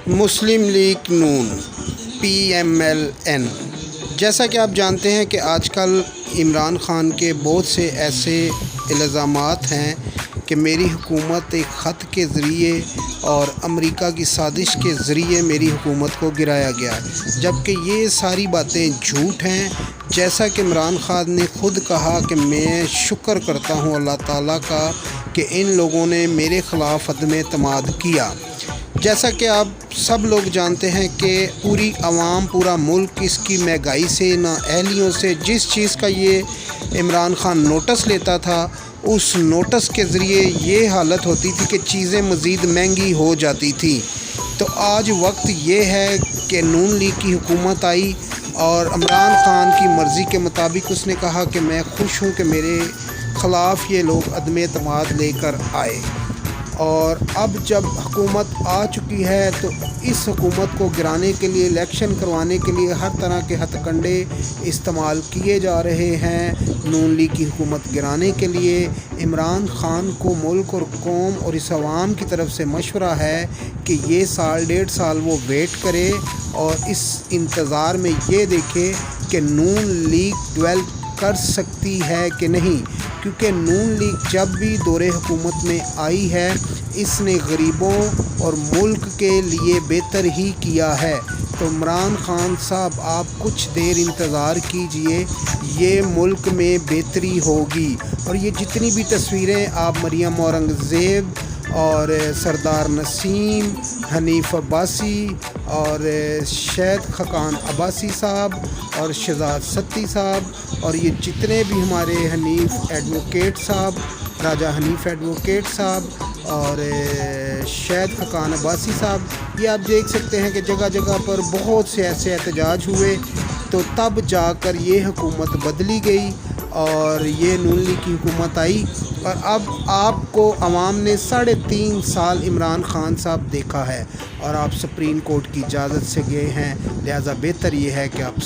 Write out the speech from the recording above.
مسلم league نون PMLN۔ جیسا کہ آپ جانتے ہیں کہ آج کل عمران خان کے بہت سے ایسے الزامات ہیں کہ میری حکومت ایک خط کے ذریعے اور امریکہ کی سازش کے ذریعے میری حکومت کو گرایا گیا، جبکہ یہ ساری باتیں جھوٹ ہیں۔ جیسا کہ عمران خان نے خود کہا کہ میں شکر کرتا ہوں اللہ تعالیٰ کا کہ ان لوگوں نے میرے خلاف عدم اعتماد کیا۔ جیسا کہ آپ سب لوگ جانتے ہیں کہ پوری عوام، پورا ملک اس کی مہنگائی سے، نااہلیوں سے، جس چیز کا یہ عمران خان نوٹس لیتا تھا، اس نوٹس کے ذریعے یہ حالت ہوتی تھی کہ چیزیں مزید مہنگی ہو جاتی تھی۔ تو آج وقت یہ ہے کہ نون لیگ کی حکومت آئی اور عمران خان کی مرضی کے مطابق اس نے کہا کہ میں خوش ہوں کہ میرے خلاف یہ لوگ عدم اعتماد لے کر آئے، اور اب جب حکومت آ چکی ہے تو اس حکومت کو گرانے کے لیے، الیکشن کروانے کے لیے ہر طرح کے ہتھ کنڈے استعمال کیے جا رہے ہیں۔ نون لیگ کی حکومت گرانے کے لیے عمران خان کو ملک اور قوم اور اس عوام کی طرف سے مشورہ ہے کہ یہ سال ڈیڑھ سال وہ ویٹ کرے اور اس انتظار میں یہ دیکھے کہ نون لیگ ڈویلپ کر سکتی ہے کہ نہیں، کیونکہ نون لیگ جب بھی دور حکومت میں آئی ہے اس نے غریبوں اور ملک کے لیے بہتر ہی کیا ہے۔ تو عمران خان صاحب آپ کچھ دیر انتظار کیجئے، یہ ملک میں بہتری ہوگی۔ اور یہ جتنی بھی تصویریں آپ مریم اورنگزیب اور سردار نسیم، حنیف عباسی اور شہید خاقان عباسی صاحب اور شہزاد ستی صاحب اور یہ جتنے بھی ہمارے حنیف ایڈوکیٹ صاحب، راجہ حنیف ایڈوکیٹ صاحب اور شہید خاقان عباسی صاحب، یہ آپ دیکھ سکتے ہیں کہ جگہ جگہ پر بہت سے ایسے احتجاج ہوئے، تو تب جا کر یہ حکومت بدلی گئی اور یہ نون لیگ کی حکومت آئی۔ اور اب آپ کو عوام نے 3.5 سال عمران خان صاحب دیکھا ہے اور آپ سپریم کورٹ کی اجازت سے گئے ہیں، لہٰذا بہتر یہ ہے کہ آپ